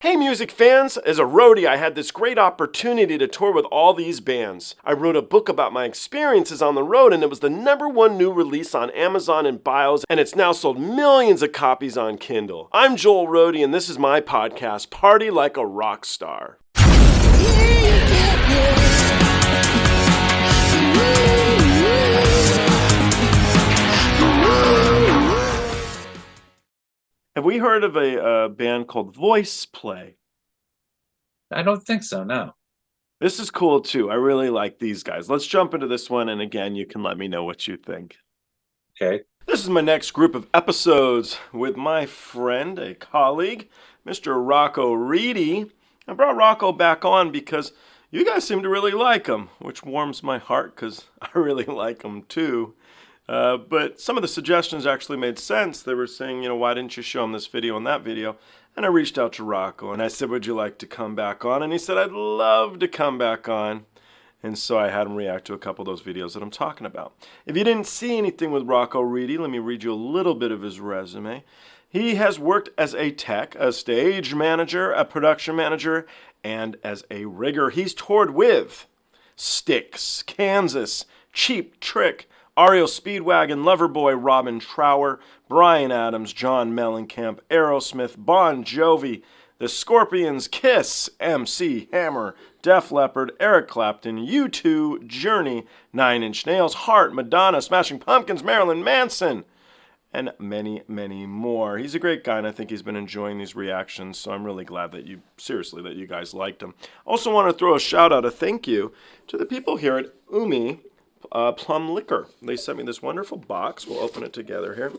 Hey music fans, as a roadie I had this great opportunity to tour with all these bands. I wrote a book about my experiences on the road and it was the #1 new release on Amazon and Bios and it's now sold millions of copies on Kindle. I'm Joel Roadie and this is my podcast, Party Like a Rock Star. Have we heard of a band called VoicePlay? I don't think so, no. This is cool too. I really like these guys. Let's jump into this one, and again, you can let me know what you think. Okay. This is my next group of episodes with my friend, a colleague, Mr. Rocko Reedy. I brought Rocko back on because you guys seem to really like him, which warms my heart because I really like him too. But some of the suggestions actually made sense. They were saying, why didn't you show him this video and that video? And I reached out to Rocko and I said, would you like to come back on? And he said, I'd love to come back on. And so I had him react to a couple of those videos that I'm talking about. If you didn't see anything with Rocko Reedy, let me read you a little bit of his resume. He has worked as a tech, a stage manager, a production manager, and as a rigger. He's toured with STYX, Kansas, Cheap Trick, REO Speedwagon, Loverboy, Robin Trower, Bryan Adams, John Mellencamp, Aerosmith, Bon Jovi, The Scorpions, Kiss, MC Hammer, Def Leppard, Eric Clapton, U2, Journey, 9 Inch Nails, Heart, Madonna, Smashing Pumpkins, Marilyn Manson, and many, many more. He's a great guy, and I think he's been enjoying these reactions, so I'm really glad that you guys liked him. Also want to throw a shout out, a thank you, to the people here at Umi Plum Liquor. They sent me this wonderful box. We'll open it together here.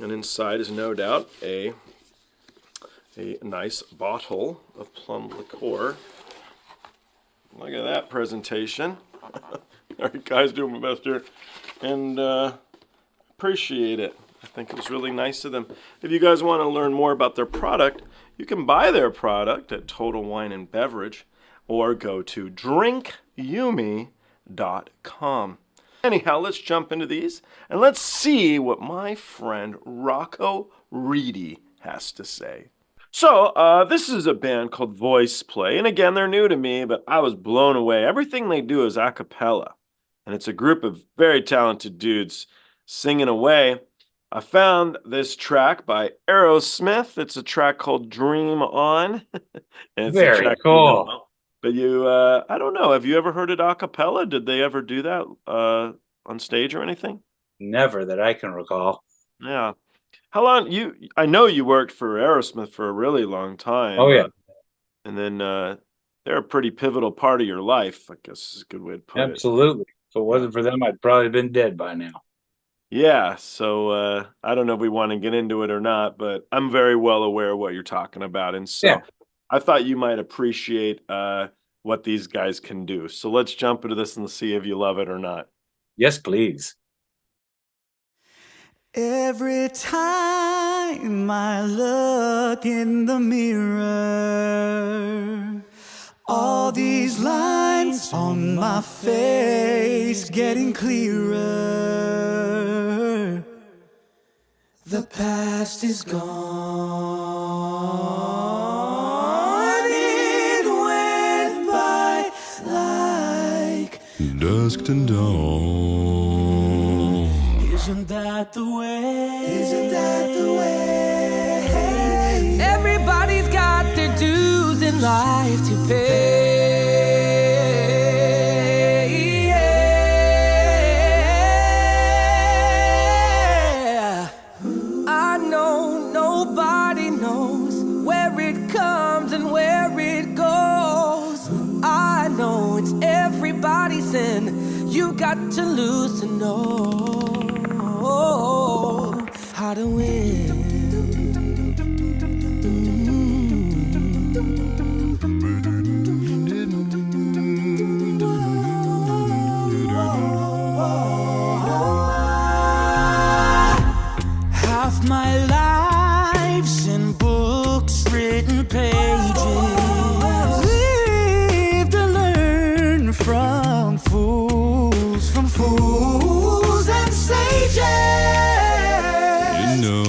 And inside is no doubt a nice bottle of plum liqueur. Look at that presentation. All right, guys, doing my best here. And appreciate it. I think it was really nice of them. If you guys want to learn more about their product, you can buy their product at Total Wine and Beverage or go to drinkumi.com. Anyhow, let's jump into these and let's see what my friend Rocko Reedy has to say. So, this is a band called VoicePlay, and again, they're new to me, but I was blown away. Everything they do is a cappella, and it's a group of very talented dudes singing away. I found this track by Aerosmith. It's a track called Dream On. And it's very a track cool. But I don't know. Have you ever heard it a cappella? Did they ever do that on stage or anything? Never that I can recall. Yeah. How long I know you worked for Aerosmith for a really long time. Oh, yeah. And then they're a pretty pivotal part of your life, I guess is a good way to put it. Absolutely. If it wasn't for them, I'd probably been dead by now. Yeah, so I don't know if we want to get into it or not, but I'm very well aware of what you're talking about. And so I thought you might appreciate what these guys can do. So let's jump into this and see if you love it or not. Yes, please. Every time I look in the mirror, all these lines on my face getting clearer. The past is gone. It went by like dusk and dawn. Isn't that the way? Isn't that the way? Everybody's got their dues in life to pay. Yeah. I know nobody knows where it comes and where it goes. I know it's everybody's sin. You got to lose to know how to win. Half my life's in books, written pages. Live to learn from fools and sages. You know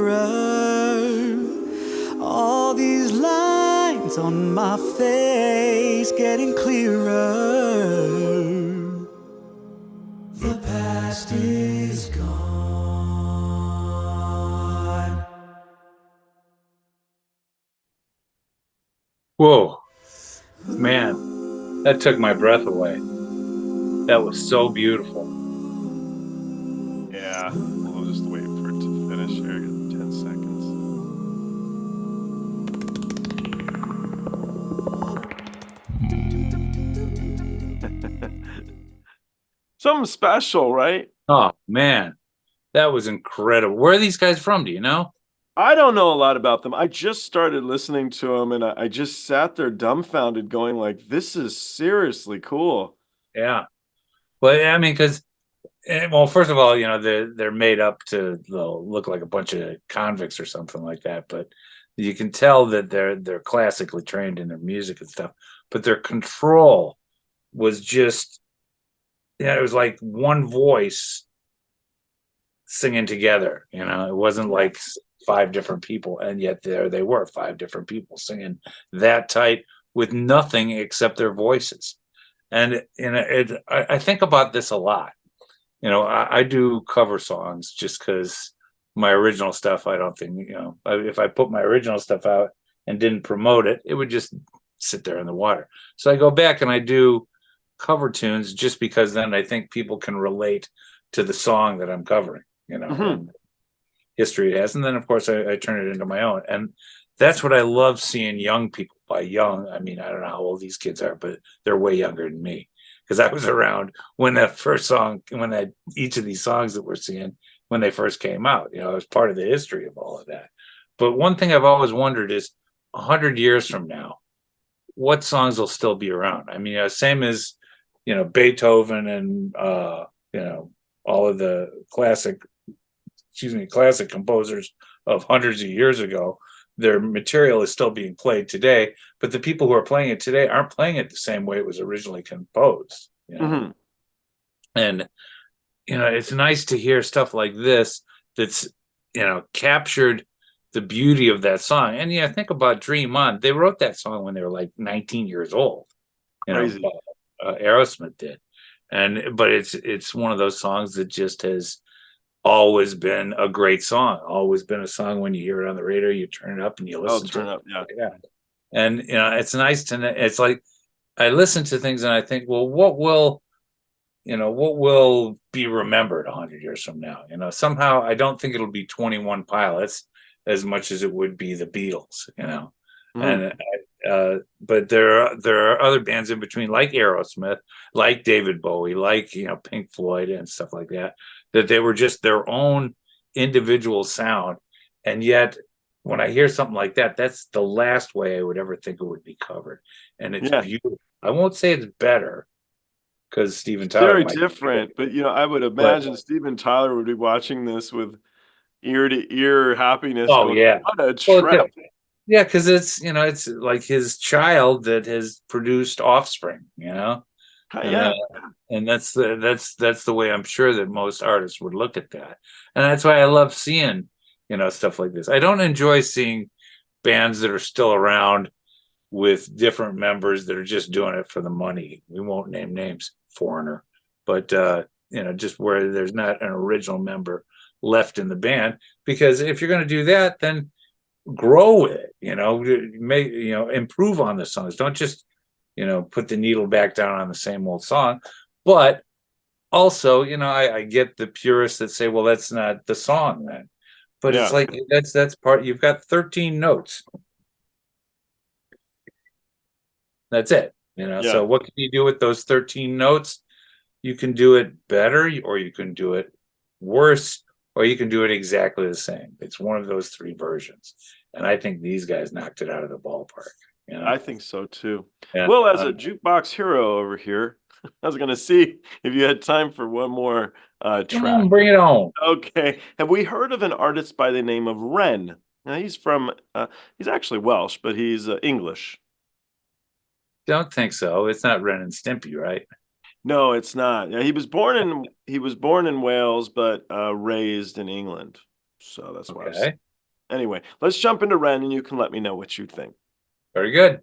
clearer. All these lines on my face getting clearer. The past is gone. Whoa, man, that took my breath away. That was so beautiful. Yeah, we'll just wait for it to finish here. 10 seconds. Something special, right? Oh, man, that was incredible. Where are these guys from? Do you know? I don't know a lot about them. I just started listening to them, and I just sat there dumbfounded going like, this is seriously cool. Yeah. Well, I mean, because, well, first of all, they're made up to look like a bunch of convicts or something like that. But you can tell that they're classically trained in their music and stuff. But their control was just, it was like one voice singing together. It wasn't like 5 different people, and yet there they were, 5 different people singing that tight with nothing except their voices. And I think about this a lot. I do cover songs just because my original stuff, I don't think, if I put my original stuff out and didn't promote it, it would just sit there in the water. So I go back and I do cover tunes just because then I think people can relate to the song that I'm covering, and history it has. And then, of course, I turn it into my own. And that's what I love seeing young people. By young, I mean, I don't know how old these kids are, but they're way younger than me, because I was around when that first song, each of these songs that we're seeing, when they first came out. It was part of the history of all of that. But one thing I've always wondered is 100 years from now, what songs will still be around? I mean, same as, Beethoven and, all of the classic composers of hundreds of years ago. Their material is still being played today, but the people who are playing it today aren't playing it the same way it was originally composed. And it's nice to hear stuff like this that's captured the beauty of that song. And think about Dream On. They wrote that song when they were like 19 years old. Crazy. Aerosmith did, but it's one of those songs that just has always been a great song. Always been a song when you hear it on the radio, you turn it up and you listen to it. Up, yeah. And it's nice to know. It's like I listen to things and I think, well, what will be remembered 100 years from now? Somehow I don't think it'll be 21 Pilots as much as it would be the Beatles. And but there are other bands in between, like Aerosmith, like David Bowie, like Pink Floyd and stuff like that they were just their own individual sound. And yet when I hear something like that, that's the last way I would ever think it would be covered. And it's beautiful. I won't say it's better, because Steven Tyler very different, but I would imagine Steven Tyler would be watching this with ear to ear happiness. Oh, yeah. What a trip. Yeah, because it's it's like his child that has produced offspring, and that's the way I'm sure that most artists would look at that. And that's why I love seeing stuff like this. I don't enjoy seeing bands that are still around with different members that are just doing it for the money. We won't name names, Foreigner, but just where there's not an original member left in the band. Because if you're going to do that, then grow with it, make improve on the songs. Don't just put the needle back down on the same old song. But also, I get the purists that say, well, that's not the song then. But it's like that's part. You've got 13 notes. That's it. So what can you do with those 13 notes? You can do it better, or you can do it worse, or you can do it exactly the same. It's one of those 3 versions. And I think these guys knocked it out of the ballpark. I think so too. Yeah. Well, as a jukebox hero over here, I was going to see if you had time for one more track. Bring it on. Okay. Have we heard of an artist by the name of Ren? Now, he's actually Welsh, but he's English. Don't think so. It's not Ren and Stimpy, right? No, it's not. Yeah, he was born in Wales, but raised in England. So that's why. Okay. Anyway, let's jump into Ren and you can let me know what you think. Very good.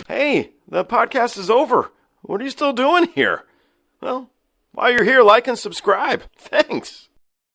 Hey, the podcast is over. What are you still doing here? Well, while you're here, like and subscribe. Thanks.